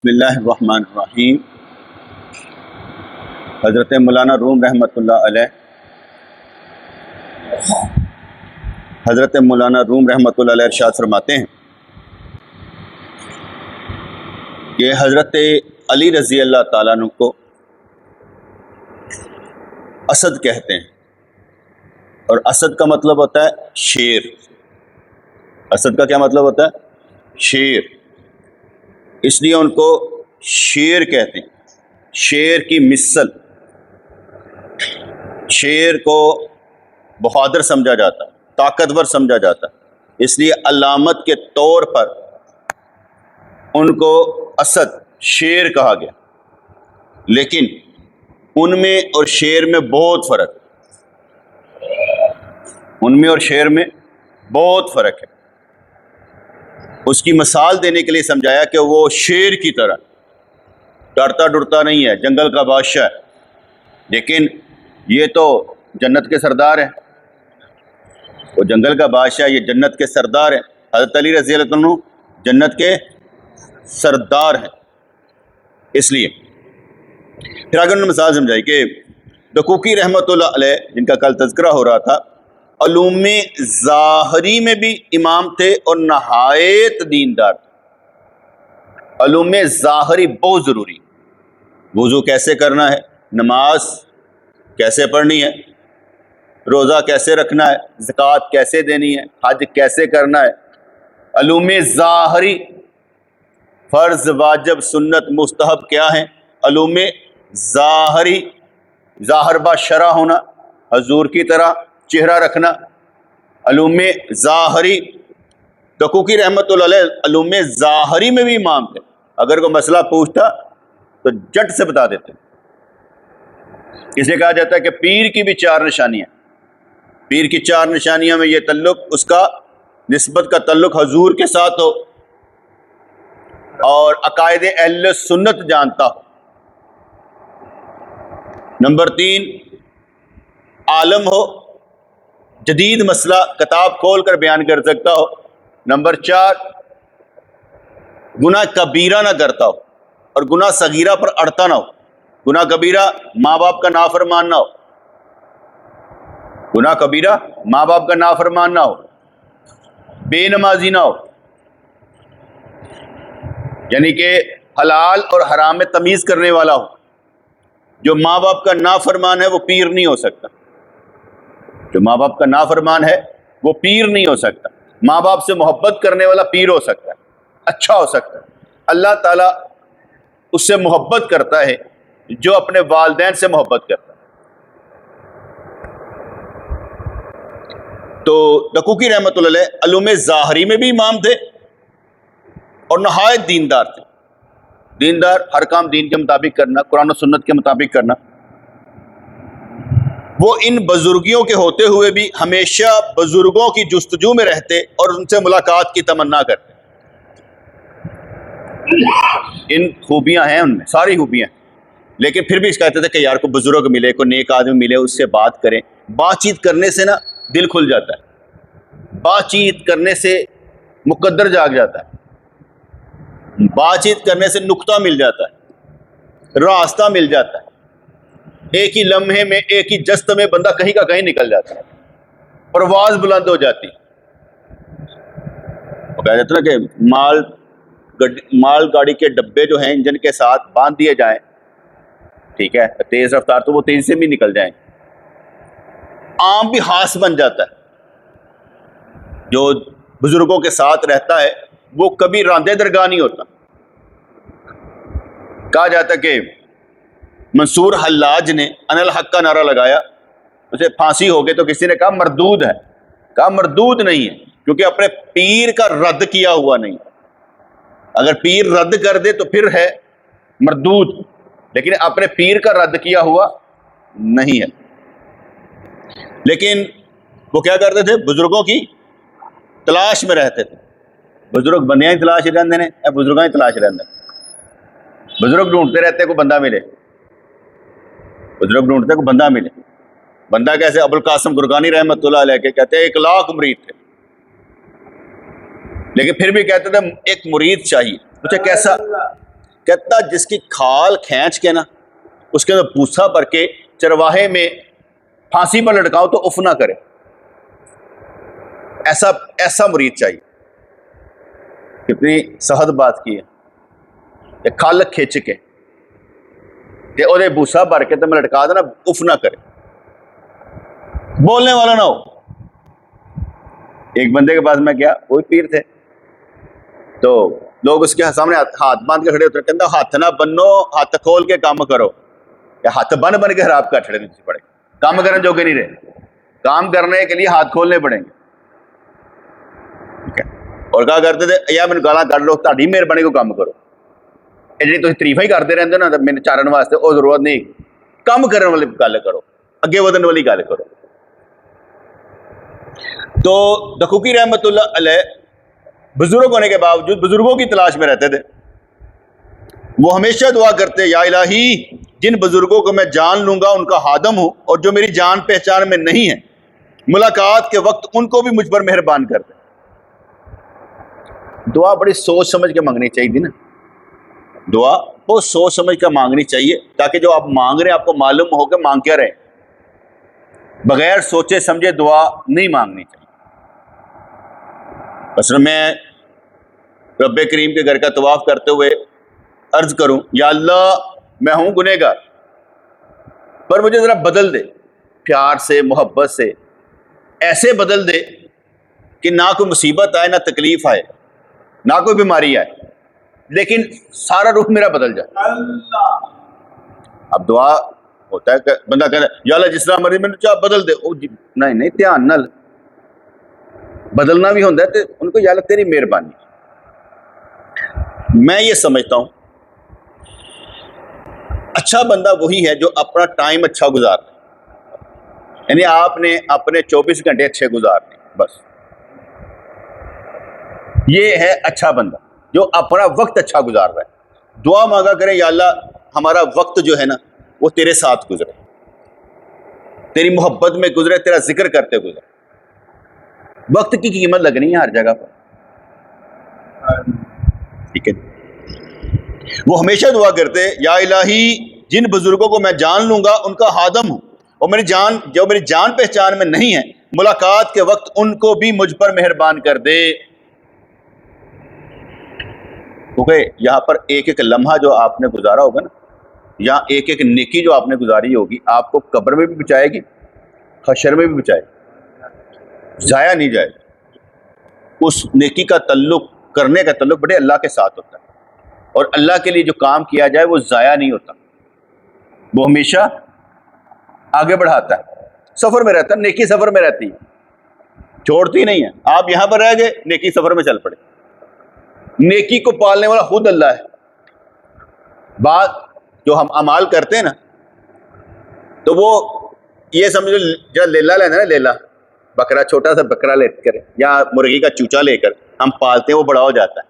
بسم اللہ الرحمن الرحیم۔ حضرت مولانا روم رحمۃ اللہ علیہ ارشاد فرماتے ہیں کہ حضرت علی رضی اللہ تعالیٰ عنہ کو اسد کہتے ہیں، اور اسد کا مطلب ہوتا ہے شیر۔ اسد کا کیا مطلب ہوتا ہے؟ شیر۔ اس لیے ان کو شیر کہتے ہیں، شیر کی مثل۔ شیر کو بہادر سمجھا جاتا ہے، طاقتور سمجھا جاتا ہے، اس لیے علامت کے طور پر ان کو اسد، شیر کہا گیا۔ لیکن ان میں اور شیر میں بہت فرق ہے، ان میں اور شیر میں بہت فرق ہے۔ اس کی مثال دینے کے لیے سمجھایا کہ وہ شیر کی طرح ڈرتا ڈرتا نہیں ہے، جنگل کا بادشاہ ہے، لیکن یہ تو جنت کے سردار ہیں۔ وہ جنگل کا بادشاہ، یہ جنت کے سردار ہیں۔ حضرت علی رضی اللہ عنہ جنت کے سردار ہیں۔ اس لیے پھر آگے انہوں نے مثال سمجھائی کہ دقوقی رحمۃ اللہ علیہ، جن کا کل تذکرہ ہو رہا تھا، علوم ظاہری میں بھی امام تھے اور نہایت دیندار تھے۔ علوم ظاہری بہت ضروری، وضو کیسے کرنا ہے، نماز کیسے پڑھنی ہے، روزہ کیسے رکھنا ہے، زکوٰۃ کیسے دینی ہے، حج کیسے کرنا ہے۔ علوم ظاہری، فرض، واجب، سنت، مستحب کیا ہیں۔ علوم ظاہری، ظاہر با شرع ہونا، حضور کی طرح چہرہ رکھنا۔ علوم ظاہری، دقوقی رحمۃ اللہ علیہ علوم ظاہری میں بھی امام تھے۔ اگر کوئی مسئلہ پوچھتا تو جٹ سے بتا دیتے۔ اس لیے کہا جاتا ہے کہ پیر کی بھی چار نشانیاں، پیر کی چار نشانیاں میں یہ تعلق، اس کا نسبت کا تعلق حضور کے ساتھ ہو، اور عقائد اہل سنت جانتا ہو۔ نمبر 3، عالم ہو، جدید مسئلہ کتاب کھول کر بیان کر سکتا ہو۔ نمبر 4، گناہ کبیرہ نہ کرتا ہو اور گناہ صغیرہ پر اڑتا نہ ہو۔ گناہ کبیرہ ماں باپ کا نافرمان نہ ہو، گناہ کبیرہ ماں باپ کا نافرمان نہ ہو، بے نمازی نہ ہو، یعنی کہ حلال اور حرام میں تمیز کرنے والا ہو۔ جو ماں باپ کا نافرمان ہے وہ پیر نہیں ہو سکتا، جو ماں باپ کا نافرمان ہے وہ پیر نہیں ہو سکتا۔ ماں باپ سے محبت کرنے والا پیر ہو سکتا ہے، اچھا ہو سکتا ہے۔ اللہ تعالیٰ اس سے محبت کرتا ہے جو اپنے والدین سے محبت کرتا ہے۔ تو دقوقی رحمۃ اللہ علیہ علوم ظاہری میں بھی امام تھے اور نہایت دیندار تھے۔ دیندار، ہر کام دین کے مطابق کرنا، قرآن و سنت کے مطابق کرنا۔ وہ ان بزرگیوں کے ہوتے ہوئے بھی ہمیشہ بزرگوں کی جستجو میں رہتے اور ان سے ملاقات کی تمنا کرتے۔ ان خوبیاں ہیں، ان میں ساری خوبیاں ہیں، لیکن پھر بھی اس کہتے تھے کہ یار کو بزرگ ملے، کوئی نیک آدمی ملے، اس سے بات کریں۔ بات چیت کرنے سے نا دل کھل جاتا ہے، بات چیت کرنے سے مقدر جاگ جاتا ہے، بات چیت کرنے سے نقطہ مل جاتا ہے، راستہ مل جاتا ہے۔ ایک ہی لمحے میں، ایک ہی جست میں بندہ کہیں کا کہیں نکل جاتا ہے، پرواز بلند ہو جاتی۔ وہ کہہ جاتا نا کہ مال گاڑی کے ڈبے جو ہیں انجن کے ساتھ باندھ دیے جائیں، ٹھیک ہے، تیز رفتار تو وہ تیزی سے بھی نکل جائیں۔ عام بھی خاص بن جاتا ہے۔ جو بزرگوں کے ساتھ رہتا ہے وہ کبھی راندے درگاہ نہیں ہوتا۔ کہا جاتا کہ منصور حلاج نے ان الحق کا نعرہ لگایا، اسے پھانسی ہو گئی تو کسی نے کہا مردود ہے، کہا مردود نہیں ہے، کیونکہ اپنے پیر کا رد کیا ہوا نہیں۔ اگر پیر رد کر دے تو پھر ہے مردود، لیکن اپنے پیر کا رد کیا ہوا نہیں ہے۔ لیکن وہ کیا کرتے تھے؟ بزرگوں کی تلاش میں رہتے تھے۔ بزرگ بندیاں ہی تلاش رہتے ہیں یا بزرگاں ہی تلاش رہتے ہیں؟ بزرگ ڈھونڈتے رہتے کوئی بندہ ملے، بزرگ ڈھونڈتے کوئی بندہ ملے۔ بندہ کیسے؟ ابوالقاسم گرگانی رحمۃ اللہ علیہ کے کہتے ہیں 1,00,000 مرید تھے، لیکن پھر بھی کہتے تھے ایک مرید چاہیے۔ پوچھا کیسا؟ کہتا جس کی کھال کھینچ کے نا اس کے اندر پوسا بھر کے چرواہے میں پھانسی پر لٹکاؤ تو اف نہ کرے، ایسا مرید چاہیے۔ کتنی سخت بات کی ہے کہ کھال کھینچ کے کہ وہ بوسا بھر کے تو میں لٹکا دینا، اف نہ کرے، بولنے والا نہ ہو۔ ایک بندے کے پاس میں گیا، وہی پیر تھے، تو لوگ اس کے سامنے ہاتھ باندھ کے کھڑے ہوتے، کہتا ہاتھ نہ بنو، ہاتھ کھول کے کام کرو، یا ہاتھ بن کے خراب کر چھڑے نیچے پڑے، کام کرنے جو کہ نہیں رہے، کام کرنے کے لیے ہاتھ کھولنے پڑیں گے، ٹھیک ہے۔ اور کہا کرتے تھے یا مینوں گالاں کر لو، تہاڈی مہربانی کو کام کرو، یہ جی تسی تعریفاں ہی کرتے رہندے ہو نا میرے چارن واسطے، وہ ضرورت نہیں، کام کرنے والی گل کرو، اگے ودن والی گل کرو۔ تو دقوقی رحمۃ اللہ علیہ بزرگ ہونے کے باوجود بزرگوں کی تلاش میں رہتے تھے۔ وہ ہمیشہ دعا کرتے، یا الہی جن بزرگوں کو میں جان لوں گا ان کا خادم ہوں، اور جو میری جان پہچان میں نہیں ہے ملاقات کے وقت ان کو بھی مجھ پر مہربان کر دے۔ دعا بڑی سوچ سمجھ کے مانگنی چاہیے تھی نا، دعا بہت سوچ سمجھ کر مانگنی چاہیے، تاکہ جو آپ مانگ رہے ہیں آپ کو معلوم ہو کہ مانگ کیا رہے۔ بغیر سوچے سمجھے دعا نہیں مانگنی چاہیے۔ مثلا میں رب کریم کے گھر کا طواف کرتے ہوئے عرض کروں، یا اللہ میں ہوں گنہگار، پر مجھے ذرا بدل دے، پیار سے محبت سے ایسے بدل دے کہ نہ کوئی مصیبت آئے، نہ تکلیف آئے، نہ کوئی بیماری آئے، لیکن سارا رخ میرا بدل جائے۔ اب دعا ہوتا ہے کہ بندہ کہتا ہے یا اللہ جس طرح مرضی میں چاہ بدل دے، نہیں دھیان نال بدلنا بھی ہوتا ہے تو ان کو یا اللہ تیری مہربانی۔ میں یہ سمجھتا ہوں اچھا بندہ وہی ہے جو اپنا ٹائم اچھا گزارتا ہے، یعنی آپ نے اپنے 24 گھنٹے اچھے گزارنے، بس یہ ہے اچھا بندہ جو اپنا وقت اچھا گزار رہا ہے۔ دعا مانگا کریں یا اللہ ہمارا وقت جو ہے نا وہ تیرے ساتھ گزرے، تیری محبت میں گزرے، تیرا ذکر کرتے گزرے۔ وقت کی قیمت لگنی ہے ہر جگہ پر، ٹھیک ہے۔ وہ ہمیشہ دعا کرتے یا الہی جن بزرگوں کو میں جان لوں گا ان کا خادم ہوں، اور جو میری جان پہچان میں نہیں ہے ملاقات کے وقت ان کو بھی مجھ پر مہربان کر دے۔ کیونکہ یہاں پر ایک ایک لمحہ جو آپ نے گزارا ہوگا نا، یا ایک ایک نیکی جو آپ نے گزاری ہوگی، آپ کو قبر میں بھی بچائے گی، حشر میں بھی بچائے گی، ضائع نہیں جائے گی۔ اس نیکی کا تعلق کرنے کا تعلق بڑے اللہ کے ساتھ ہوتا ہے، اور اللہ کے لیے جو کام کیا جائے وہ ضائع نہیں ہوتا، وہ ہمیشہ آگے بڑھاتا ہے، سفر میں رہتا ہے، نیکی سفر میں رہتی ہے، چھوڑتی نہیں ہے۔ آپ یہاں پر رہ گئے، نیکی سفر میں چل پڑے۔ نیکی کو پالنے والا خود اللہ ہے۔ بات جو ہم اعمال کرتے ہیں نا، تو وہ یہ سمجھو جو لیلا لینا نا، لیلا بکرا، چھوٹا سا بکرا لے کر یا مرغی کا چوچا لے کر ہم پالتے ہیں، وہ بڑا ہو جاتا ہے،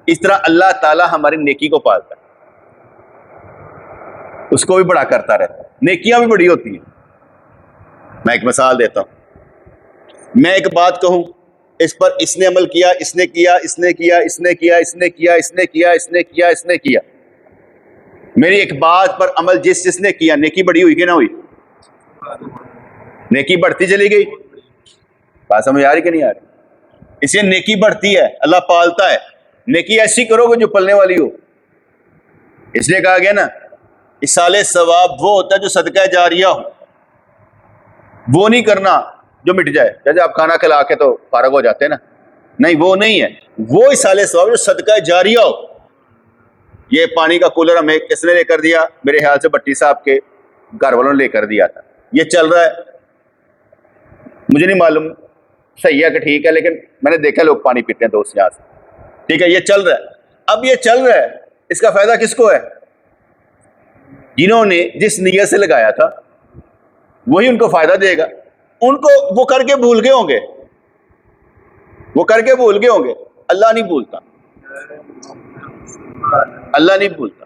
اس طرح اللہ تعالیٰ ہماری نیکی کو پالتا ہے، اس کو بھی بڑا کرتا رہتا ہے، نیکیاں بھی بڑی ہوتی ہیں۔ میں ایک مثال دیتا ہوں، میں ایک بات کہوں، اس پر اس نے عمل کیا، اس نے کیا، اس نے کیا، اس نے کیا، اس نے کیا، اس نے کیا، اس نے کیا، اس نے کیا، میری ایک بات پر عمل جس نے کیا، نیکی بڑی ہوئی کہ نہ ہوئی؟ نیکی بڑھتی چلی گئی۔ بات سمجھ آ رہی کہ نہیں آ رہی؟ اس لیے نیکی بڑھتی ہے، اللہ پالتا ہے۔ نیکی ایسی کرو گے جو پلنے والی ہو، اس لیے کہا گیا نا اصالِ ثواب وہ ہوتا ہے جو صدقہ جاریہ ہو، وہ نہیں کرنا جو مٹ جائے، جیسے آپ کھانا کھلا کے تو فارغ ہو جاتے ہیں نا، نہیں وہ نہیں ہے، وہ اصالِ ثواب جو صدقہ جاریہ ہو۔ یہ پانی کا کولر ہمیں کس نے لے کر دیا؟ میرے خیال سے بٹی صاحب کے گھر والوں نے لے کر دیا تھا، یہ چل رہا ہے، مجھے نہیں معلوم صحیح ہے کہ ٹھیک ہے، لیکن میں نے دیکھا لوگ پانی پیتے ہیں دوست یہاں سے، ٹھیک ہے، یہ چل رہا ہے۔ اب یہ چل رہا ہے، اس کا فائدہ کس کو ہے؟ جنہوں نے جس نیت سے لگایا تھا وہی ان کو فائدہ دے گا، ان کو وہ کر کے بھول گئے ہوں گے، وہ کر کے بھول گئے ہوں گے، اللہ نہیں بھولتا، اللہ نہیں بھولتا۔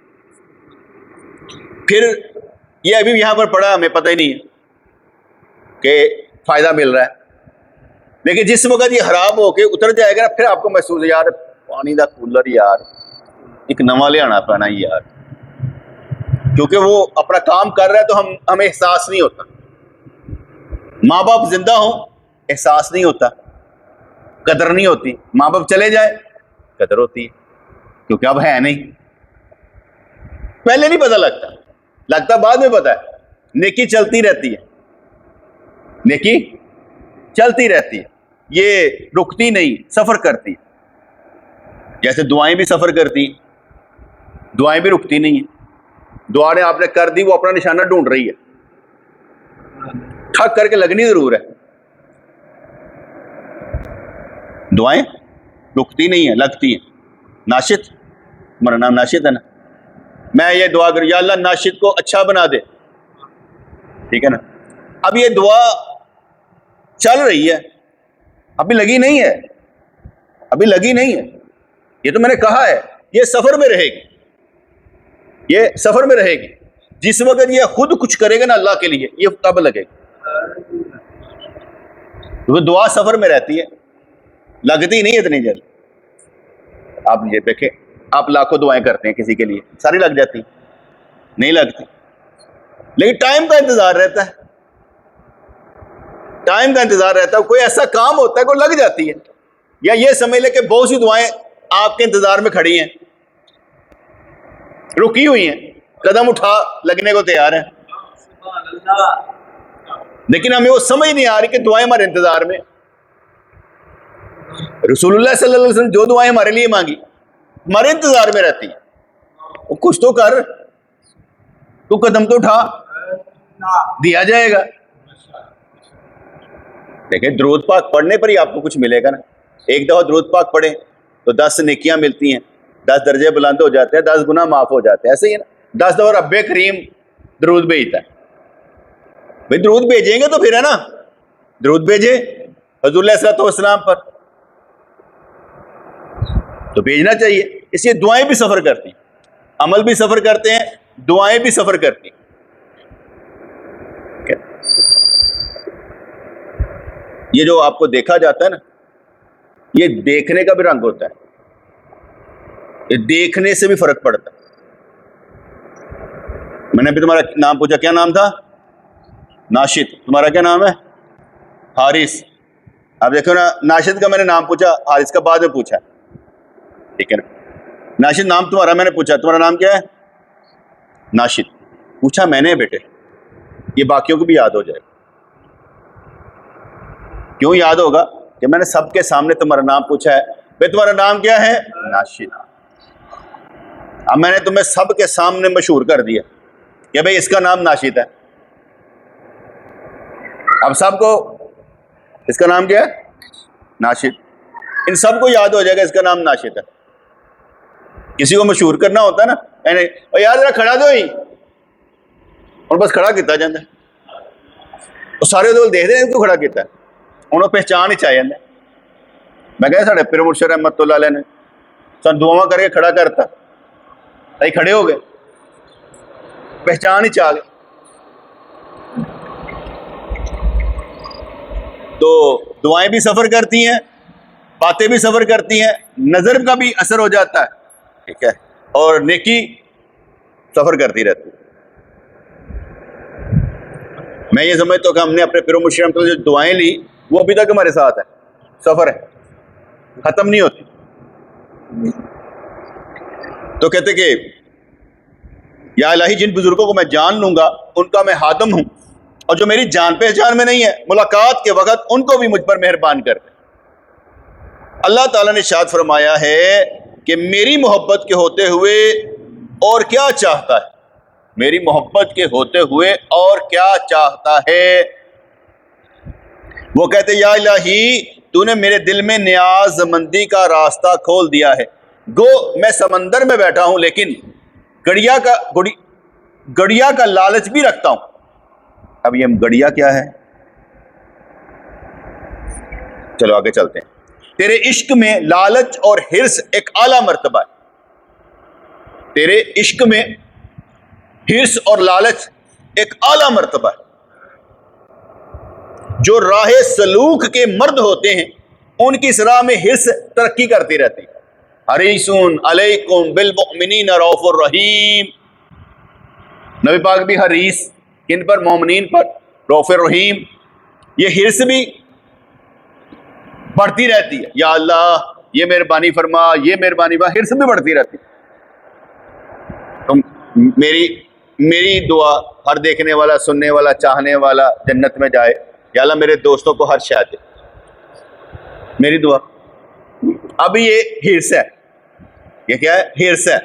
پھر یہ ابھی یہاں پر پڑا، ہمیں پتہ ہی نہیں ہے کہ فائدہ مل رہا ہے، لیکن جس وقت یہ خراب ہو کے اتر جائے گا نا، پھر آپ کو محسوس ہے یار پانی دا کولر یار ایک نواں لے آنا پینا یار، کیونکہ وہ اپنا کام کر رہا ہے تو ہمیں احساس نہیں ہوتا. ماں باپ زندہ ہوں احساس نہیں ہوتا، قدر نہیں ہوتی. ماں باپ چلے جائے قدر ہوتی ہے، کیونکہ اب ہے نہیں. پہلے نہیں پتہ لگتا بعد میں پتہ ہے. نیکی چلتی رہتی ہے، نیکی چلتی رہتی ہے، یہ رکتی نہیں، سفر کرتی ہے. جیسے دعائیں بھی سفر کرتی ہیں، دعائیں بھی رکتی نہیں ہیں. دعا نے آپ نے کر دی، وہ اپنا نشانہ ڈھونڈ رہی ہے، ٹھک کر کے لگنی ضرور ہے. دعائیں رکتی نہیں ہیں، لگتی ہیں. ناشد، تمہارا نام ناشد ہے نا، میں یہ دعا کروں یا اللہ ناشد کو اچھا بنا دے، ٹھیک ہے نا. اب یہ دعا چل رہی ہے، ابھی لگی نہیں ہے، ابھی لگی نہیں ہے. یہ تو میں نے کہا ہے یہ سفر میں رہے گی، یہ سفر میں رہے گی. جس وقت یہ خود کچھ کرے گا نا اللہ کے لیے، یہ تب لگے گی. کیونکہ دعا سفر میں رہتی ہے، لگتی نہیں اتنی جلد. آپ یہ دیکھیں، آپ لاکھوں دعائیں کرتے ہیں کسی کے لیے، ساری لگ جاتی نہیں لگتی، لیکن ٹائم کا انتظار رہتا ہے، ٹائم کا انتظار رہتا ہے. کوئی ایسا کام ہوتا ہے کوئی لگ جاتی ہے. یا یہ سمجھ لے کہ بہت سی دعائیں آپ کے انتظار میں کھڑی ہیں، رکی ہوئی ہیں، قدم اٹھا لگنے کو تیار ہیں، لیکن ہمیں وہ سمجھ نہیں آ رہی کہ دعائیں ہمارے انتظار میں. رسول اللہ صلی اللہ علیہ وسلم جو دعائیں ہمارے لیے مانگی ہمارے انتظار میں رہتی ہیں. وہ کچھ تو کر، تو قدم تو اٹھا، دیا جائے گا. دیکھیں درود پاک پڑھنے پر ہی آپ کو کچھ ملے گا نا. ایک دفعہ درود پاک پڑھیں تو 10 نیکیاں ملتی ہیں، 10 درجے بلند ہو جاتے ہیں، 10 گناہ معاف ہو جاتے ہیں. ایسے ہی ہے نا. 10 دفعہ رب کریم درود بھیجتا ہے. بھائی درود بھیجیں گے تو پھر ہے نا، درود بھیجے حضور علیہ الصلوۃ والسلام پر، تو بھیجنا چاہیے. اس لیے دعائیں بھی سفر کرتی ہیں، عمل بھی سفر کرتے ہیں، دعائیں بھی سفر کرتی ہیں. یہ جو آپ کو دیکھا جاتا ہے نا، یہ دیکھنے کا بھی رنگ ہوتا ہے، یہ دیکھنے سے بھی فرق پڑتا ہے. میں نے ابھی تمہارا نام پوچھا، کیا نام تھا؟ ناشد. تمہارا کیا نام ہے؟ حارث. آپ دیکھو نا، ناشد کا میں نے نام پوچھا، حارث کا بعد میں پوچھا، ٹھیک ہے نا. ناشد نام تمہارا میں نے پوچھا، تمہارا نام کیا ہے؟ ناشد. پوچھا میں نے بیٹے، یہ باقیوں کو بھی یاد ہو جائے گا. کیوں یاد ہوگا؟ کہ میں نے سب کے سامنے تمہارا نام پوچھا ہے. بھائی تمہارا نام کیا ہے؟ ناشد. اب میں نے تمہیں سب کے سامنے مشہور کر دیا کہ بھائی اس کا نام ناشد ہے. اب سب کو اس کا نام کیا ہے؟ ناشد. ان سب کو یاد ہو جائے گا اس کا نام ناشد ہے. کسی کو مشہور کرنا ہوتا ہے نا، یعنی یار ذرا کھڑا دو ہی، اور بس کھڑا کیتا جاتا ہے. وہ سارے دول دیکھتے ہیں کیوں کھڑا کیتا ہے، انہوں پہچان ہی چاہ جاتے. میں کہا ساڑھے پیر مرشد رحمت اللہ علیہ نے سن دعا کر کے کھڑا کرتا، اے کھڑے ہو گئے، پہچان ہی چاہ گئے. تو دعائیں بھی سفر کرتی ہیں، باتیں بھی سفر کرتی ہیں، نظر کا بھی اثر ہو جاتا ہے، ٹھیک ہے، اور نیکی سفر کرتی رہتی ہے. میں یہ سمجھتا ہوں کہ ہم نے اپنے پیر مرشد رحمت اللہ جو دعائیں لی وہ ابھی تک ہمارے ساتھ ہے، سفر ہے، ختم نہیں ہوتی. تو کہتے کہ یا الہی جن بزرگوں کو میں جان لوں گا ان کا میں خادم ہوں، اور جو میری جان پہچان میں نہیں ہے ملاقات کے وقت ان کو بھی مجھ پر مہربان کر دے. اللہ تعالیٰ نے ارشاد فرمایا ہے کہ میری محبت کے ہوتے ہوئے اور کیا چاہتا ہے، میری محبت کے ہوتے ہوئے اور کیا چاہتا ہے. وہ کہتے یا الہی تو نے میرے دل میں نیاز مندی کا راستہ کھول دیا ہے. گو میں سمندر میں بیٹھا ہوں لیکن گڑیا کا لالچ بھی رکھتا ہوں. اب یہ گڑیا کیا ہے؟ چلو آگے چلتے ہیں. تیرے عشق میں لالچ اور حرص ایک اعلیٰ مرتبہ ہے. تیرے عشق میں حرص اور لالچ ایک اعلیٰ مرتبہ ہے. جو راہ سلوک کے مرد ہوتے ہیں ان کی راہ میں حرص ترقی کرتی رہتی ہے. حریصٌ علیکم بالمؤمنین رؤوف الرحیم. نبی پاک بھی حریص کن پر؟ مومنین پر، رؤوف الرحیم. یہ حرص بھی بڑھتی رہتی ہے، یا اللہ یہ مہربانی فرما، یہ مہربانی فرما، حرص بھی بڑھتی رہتی ہے. تم میری دعا ہر دیکھنے والا، سننے والا، چاہنے والا جنت میں جائے. یا اللہ میرے دوستوں کو ہر شے دے، میری دعا. اب یہ حرص ہے، یہ کیا ہے؟ حرص ہے.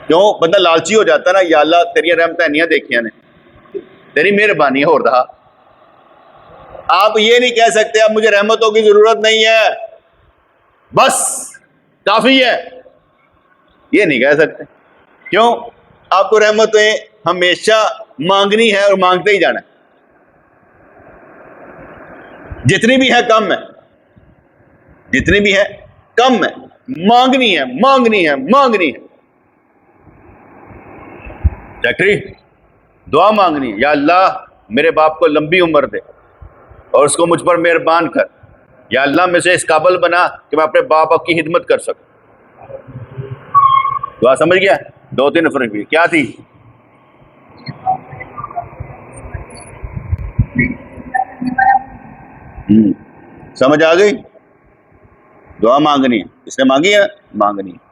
کیوں بندہ لالچی ہو جاتا ہے نا، یا اللہ تیری رحمتیں نہیں دیکھیاں نے، تیری مہربانی ہو رہا. آپ یہ نہیں کہہ سکتے اب مجھے رحمتوں کی ضرورت نہیں ہے، بس کافی ہے، یہ نہیں کہہ سکتے. کیوں؟ آپ کو رحمتیں ہمیشہ مانگنی ہے اور مانگتے ہی جانا ہے. جتنی بھی ہے کم ہے، جتنی بھی ہے کم ہے، مانگنی ہے، مانگنی ہے، مانگنی ہے. سیکٹری دعا مانگنی ہے، یا اللہ میرے باپ کو لمبی عمر دے اور اس کو مجھ پر مہربان کر. یا اللہ مجھے اس قابل بنا کہ میں اپنے باپ کی خدمت کر سکوں. دعا سمجھ گیا؟ 2-3 فرق بھی کیا تھی؟ سمجھ آ گئی؟ دعا مانگنی ہے، اس نے مانگی ہے، مانگنی ہے.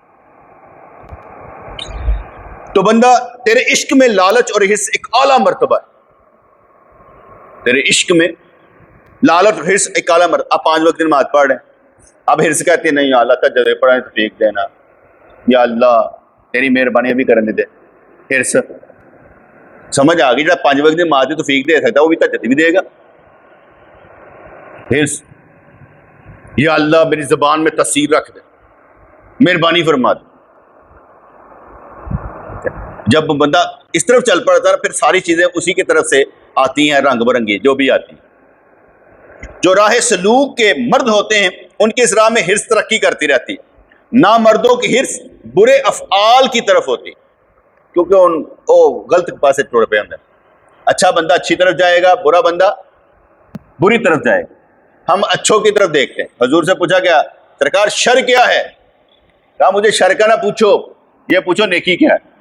تو بندہ تیرے عشق میں لالچ اور حرص ایک اعلیٰ مرتبہ ہے. تیرے عشق میں لالچ اور حرص ایک اعلیٰ مرتبہ. آپ 5 وقت نماز پڑھ رہے ہیں، اب حرص کہتے ہیں نہیں یا اللہ تجربے پڑھیں تو ٹھیک دینا، یا اللہ تیری مہربانی بھی کرنے دے. حرص سمجھ آ گئی؟ جب 5 وقت نماز تو فیق دے سکتا، وہ بھی تجربے بھی دے گا. حرص، یا اللہ میری زبان میں تاثیر رکھ دے، مہربانی فرما دے. جب بندہ اس طرف چل پڑتا ہے پھر ساری چیزیں اسی کی طرف سے آتی ہیں، رنگ برنگی جو بھی آتی ہیں. جو راہ سلوک کے مرد ہوتے ہیں ان کی اس راہ میں حرص ترقی کرتی رہتی ہے. نامردوں کی حرص برے افعال کی طرف ہوتی ہے، کیونکہ غلط پاسے ٹوڑ پہ اندر. اچھا بندہ اچھی طرف جائے گا، برا بندہ بری طرف جائے گا. ہم اچھوں کی طرف دیکھتے ہیں. حضور سے پوچھا گیا سرکار شر کیا ہے؟ کہا مجھے شر کا نہ پوچھو، یہ پوچھو نیکی کیا ہے.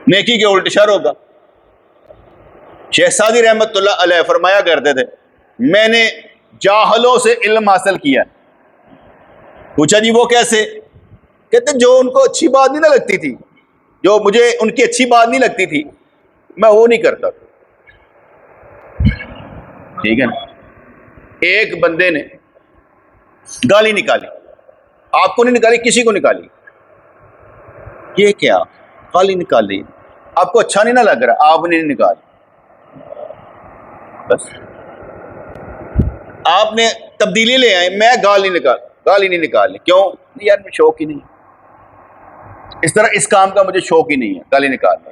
نیکی کے الٹ شر ہوگا. شیخ سعدی رحمت اللہ علیہ فرمایا کرتے تھے میں نے جاہلوں سے علم حاصل کیا. پوچھا جی وہ کیسے؟ کہتے جو ان کو اچھی بات نہیں نہ لگتی تھی، جو مجھے ان کی اچھی بات نہیں لگتی تھی میں وہ نہیں کرتا. ٹھیک ہے نا؟ ایک بندے نے گالی نکالی، آپ کو نہیں نکالی، کسی کو نکالی. یہ کیا گالی نکالی؟ آپ کو اچھا نہیں نہ لگ رہا، آپ نے نکالی. بس آپ نے تبدیلی لے آئے، میں گالی نہیں نکالنی. کیوں؟ یار میں شوق ہی نہیں، اس طرح اس کام کا مجھے شوق ہی نہیں ہے گالی نکالنے.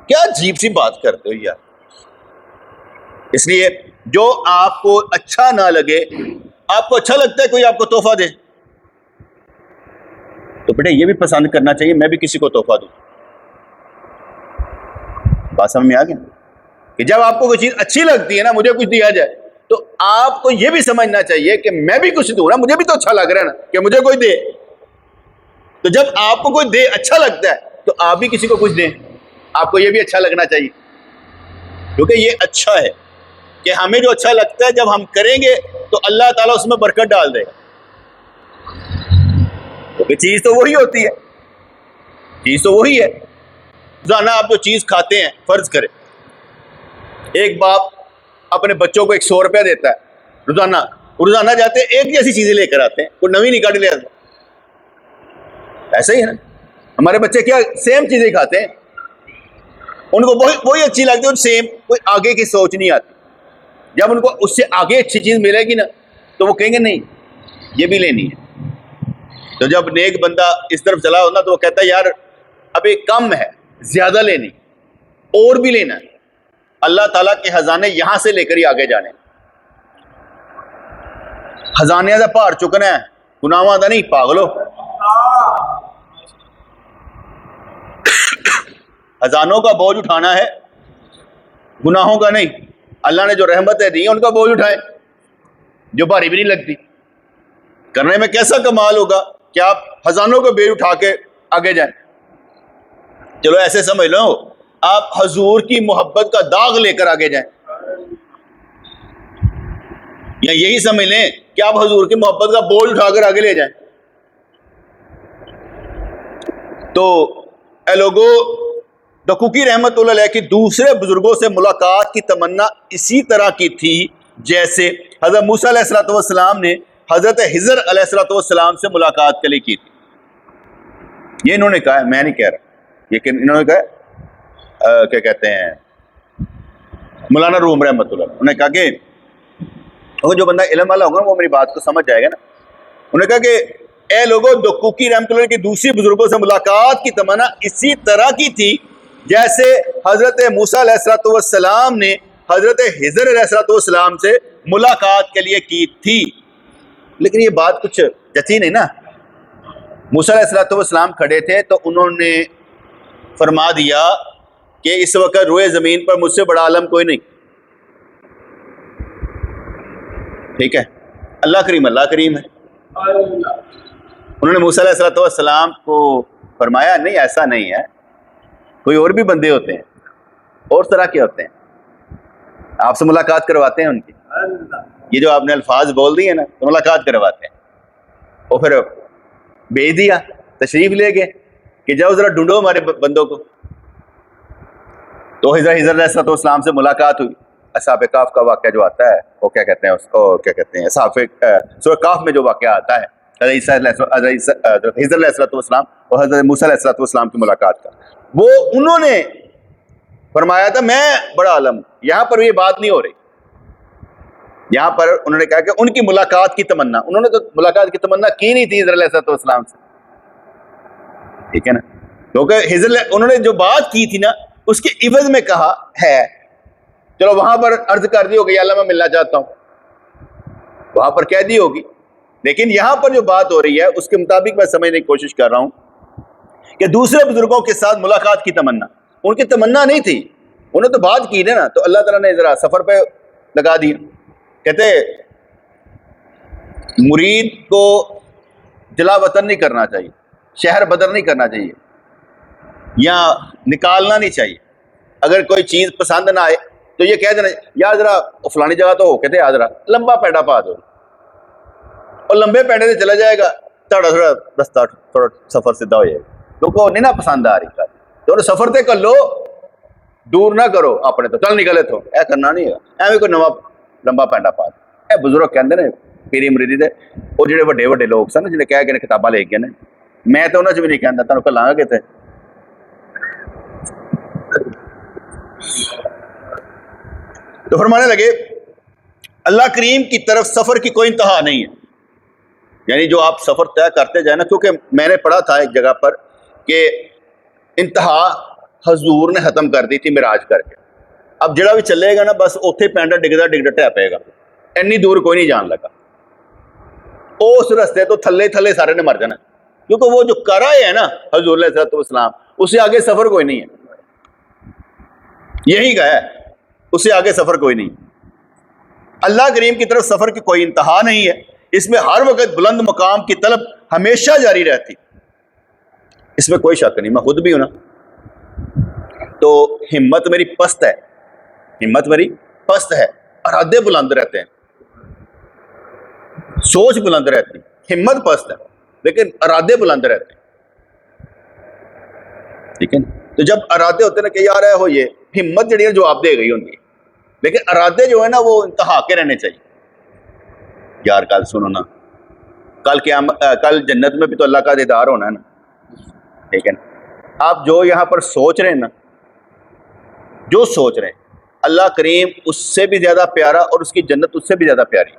کیا عجیب سی بات کرتے ہو یار. اس لیے جو آپ کو اچھا نہ لگے، آپ کو اچھا لگتا ہے کوئی آپ کو تحفہ دے تو بیٹا یہ بھی پسند کرنا چاہیے میں بھی کسی کو تحفہ دوں. بات سمجھ میں آ گئی کہ جب آپ کو کوئی چیز اچھی لگتی ہے نا، مجھے کچھ دیا جائے تو آپ کو یہ بھی سمجھنا چاہیے کہ میں بھی کچھ دوں نا، مجھے بھی تو اچھا لگ رہا ہے نا کہ مجھے کوئی دے. تو جب آپ کو کوئی دے اچھا لگتا ہے تو آپ بھی کسی کو کچھ دیں. آپ کو یہ بھی اچھا لگنا چاہیے کیونکہ یہ اچھا ہے کہ ہمیں جو اچھا لگتا ہے جب ہم کریں گے تو اللہ تعالیٰ اس میں برکت ڈال دے گا. کیونکہ چیز تو وہی ہوتی ہے، چیز تو وہی ہے. روزانہ آپ جو چیز کھاتے ہیں، فرض کریں ایک باپ اپنے بچوں کو 100 روپیہ دیتا ہے روزانہ جاتے ہیں ایک جیسی چیزیں لے کر آتے ہیں، کوئی نوی نہیں کاٹ لے آتے. ایسا ہی ہے نا، ہمارے بچے کیا سیم چیزیں کھاتے ہیں، ان کو وہی اچھی لگتی ہے، سیم، کوئی آگے کی سوچ نہیں آتی. جب ان کو اس سے آگے اچھی چیز ملے گی نا تو وہ کہیں گے نہیں یہ بھی لینی ہے. تو جب نیک بندہ اس طرف چلا ہونا تو وہ کہتا ہے یار ابھی کم ہے، زیادہ لینی اور بھی لینا ہے. اللہ تعالیٰ کے خزانے یہاں سے لے کر ہی آگے جانے. خزانے کا پہاڑ چکنا ہے، گناہوں کا نہیں پاگلو. خزانوں کا بوجھ اٹھانا ہے، گناہوں کا نہیں. اللہ نے جو رحمتیں دی ہیں ان کا بوجھ اٹھائے جو بھاری بھی نہیں لگتی. کرنے میں کیسا کمال ہوگا کہ آپ خزانوں کو بیر اٹھا کے آگے جائیں. چلو ایسے سمجھ لو آپ حضور کی محبت کا داغ لے کر آگے جائیں, یا یہی سمجھ لیں کہ آپ حضور کی محبت کا بول اٹھا کر آگے لے جائیں. تو اے لوگو, دقوقی رحمت اللہ علیہ کی دوسرے بزرگوں سے ملاقات کی تمنا اسی طرح کی تھی جیسے حضرت موسیٰ علیہ الصلوۃ والسلام نے حضرت خضر علیہ الصلوۃ والسلام سے ملاقات کے لیے کی تھی. یہ انہوں نے کہا ہے, میں نہیں کہہ رہا, لیکن انہوں نے کہا کیا کہتے ہیں مولانا روم رحمت اللہ, انہوں نے کہا کہ وہ جو بندہ علم والا ہوگا وہ میری بات کو سمجھ جائے گا نا. انہوں نے کہا کہ اے لوگوں, دقوقی رحمت اللہ کی دوسری بزرگوں سے ملاقات کی تمنا اسی طرح کی تھی جیسے حضرت موسیٰ علیہ الصلوۃ والسلام نے حضرت خضر علیہ الصلوۃ والسلام سے ملاقات کے لیے کی تھی. لیکن یہ بات کچھ جچی نہیں نا. موسیٰ علیہ الصلوۃ والسلام کھڑے تھے تو انہوں نے فرما دیا کہ اس وقت روئے زمین پر مجھ سے بڑا عالم کوئی نہیں. ٹھیک ہے, اللہ کریم ہے. انہوں نے موسیٰ علیہ الصلوۃ والسلام کو فرمایا نہیں, ایسا نہیں ہے, کوئی اور بھی بندے ہوتے ہیں, اور طرح کے ہوتے ہیں, آپ سے ملاقات کرواتے ہیں ان کی. یہ جو آپ نے الفاظ بول دیے نا, تو ملاقات کرواتے ہیں. اور پھر بھیج دیا, تشریف لے گئے کہ جاؤ ذرا ڈھونڈو ہمارے بندوں کو. تو حضرت خضر علیہ الصلوۃ والسلام سے ملاقات ہوئی. اصحاب کہف کا واقعہ جو آتا ہے وہ کیا کہتے ہیں اصحاب سورہ کہف میں جو واقعہ آتا ہے حضرت خضر علیہ الصلوۃ والسلام اور حضرت موسیٰ علیہ الصلوۃ والسلام کی ملاقات کا, وہ انہوں نے فرمایا تھا میں بڑا عالم ہوں. یہاں پر یہ بات نہیں ہو رہی. یہاں پر انہوں نے کہا کہ ان کی ملاقات کی تمنا, انہوں نے تو ملاقات کی تمنا کی نہیں تھی حضرت علیہ الصلوۃ والسلام سے. ٹھیک ہے نا, کیونکہ انہوں نے جو بات کی تھی نا اس کے عوض میں کہا ہے. چلو وہاں پر عرض کر دی ہوگی یا اللہ میں ملنا چاہتا ہوں, وہاں پر کہہ دی ہوگی. لیکن یہاں پر جو بات ہو رہی ہے اس کے مطابق میں سمجھنے کی کوشش کر رہا ہوں کہ دوسرے بزرگوں کے ساتھ ملاقات کی تمنا ان کی تمنا نہیں تھی. انہوں نے تو بات کی نا, تو اللہ تعالیٰ نے ذرا سفر پہ لگا دیا. کہتے مرید کو جلا وطن نہیں کرنا چاہیے, شہر بدر نہیں کرنا چاہیے, یا نکالنا نہیں چاہیے. اگر کوئی چیز پسند نہ آئے تو یہ کہہ دینا یا ذرا فلانی جگہ تو ہو کے تھے, ذرا لمبا پیڈا پا دو, اور لمبے پیڈے سے چلا جائے گا, تھوڑا رستہ تھوڑا سفر سیدھا ہو جائے گا. لوگوں کو نہیں نا پسند آ رہی, تو سفر تے کر لو, دور نہ کرو اپنے, تو چل نکلے تو اے کرنا نہیں ہے. ایویں کوئی نواں لمبا پینڈا پا دے. اے بزرگ کہندے نے پیری مریدی دے, وہ جڑے وڈے وڈے لوگ سن جنہیں کہہ کے کتاباں لے گئے نے, میں تو انہاں چ بھی نہیں کہندا, تانوں کلاں گا کتے. تو فرمانے لگے اللہ کریم کی طرف سفر کی کوئی انتہا نہیں ہے. یعنی جو آپ سفر طے کرتے جائیں نا, کیونکہ میں نے پڑھا تھا ایک جگہ پر کہ انتہا حضور نے ختم کر دی تھی معراج کر کے. اب جڑا بھی چلے گا نا بس اوتھے پینڈا ڈگدا ٹہ پے گا, اینی دور کوئی نہیں جان لگا. اس رستے تو تھلے تھلے سارے نے مر جانا, کیونکہ وہ جو کرا ہے نا حضور علیہ الصلوۃ والسلام, اس سے آگے سفر کوئی نہیں ہے. یہی کا ہے, اس سے آگے سفر کوئی نہیں. اللہ کریم کی طرف سفر کی کوئی انتہا نہیں ہے. اس میں ہر وقت بلند مقام کی طلب ہمیشہ جاری رہتی, اس میں کوئی شک نہیں. میں خود بھی ہوں نا, تو ہمت میری پست ہے, ہمت میری پست ہے, ارادے بلند رہتے ہیں, سوچ بلند رہتی, ہمت پست ہے لیکن ارادے بلند رہتے ہیں. ٹھیک ہے, تو جب ارادے ہوتے ہیں نا کہ یار ہے ہو, یہ ہمت جڑی ہے جو آپ دے گئی ہوں گی, لیکن ارادے جو ہے نا وہ انتہا کے رہنے چاہیے. یار کل سنو نا, کل جنت میں بھی تو اللہ کا دیدار ہونا ہے نا. ٹھیک ہے نا, آپ جو یہاں پر سوچ رہے ہیں نا, جو سوچ رہے ہیں, اللہ کریم اس سے بھی زیادہ پیارا اور اس کی جنت اس سے بھی زیادہ پیاری.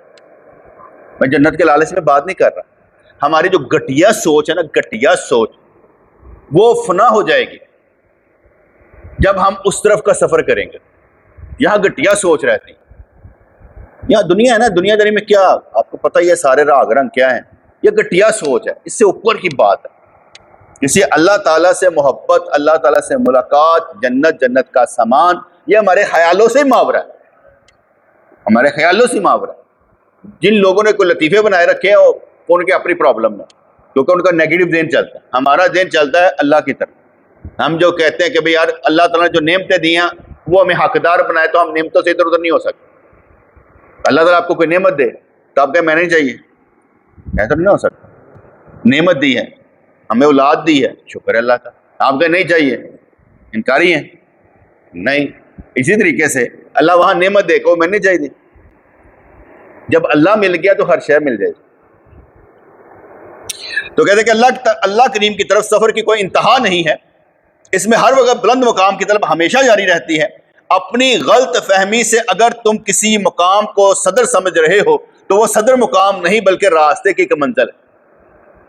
میں جنت کے لالچ میں بات نہیں کر رہا. ہماری جو گھٹیا سوچ ہے نا, گھٹیا سوچ, وہ فنا ہو جائے گی جب ہم اس طرف کا سفر کریں گے. یہاں گھٹیا سوچ رہتی, یہاں دنیا ہے نا, دنیا داری میں کیا آپ کو پتہ ہی ہے, سارے راگ رنگ کیا ہیں, یہ گھٹیا سوچ ہے. اس سے اوپر کی بات ہے. اس لیے اللہ تعالیٰ سے محبت, اللہ تعالیٰ سے ملاقات, جنت کا سامان, یہ ہمارے خیالوں سے ماورا ہے, ہمارے خیالوں سے ماورا ہے. جن لوگوں نے کوئی لطیفے بنائے رکھے ہیں ان کے اپنی پرابلم ہے، کیونکہ ان کا نیگیٹو ذہن چلتا ہے. ہمارا ذہن چلتا ہے اللہ کی طرف. ہم جو کہتے ہیں کہ بھئی یار اللہ تعالیٰ نے جو نعمتیں دی ہیں وہ ہمیں حقدار بنائے، تو ہم نعمتوں سے ادھر ادھر نہیں ہو سکتے. اللہ تعالیٰ آپ کو کوئی نعمت دے تو آپ کہیں میں نہیں چاہیے، ایسا نہیں ہو سکتا. نعمت دی ہے، ہمیں اولاد دی ہے، شکر ہے اللہ کا. آپ کہیں نہیں چاہیے، انکاری ہیں نہیں. اسی طریقے سے اللہ وہاں نعمت دے کو میں نہیں چاہیے. جب اللہ مل گیا تو ہر شے مل جائے. تو کہتے ہیں کہ اللہ کریم کی طرف سفر کی کوئی انتہا نہیں ہے، اس میں ہر وقت بلند مقام کی طلب ہمیشہ جاری رہتی ہے. اپنی غلط فہمی سے اگر تم کسی مقام کو صدر سمجھ رہے ہو تو وہ صدر مقام نہیں بلکہ راستے کی ایک منزل ہے.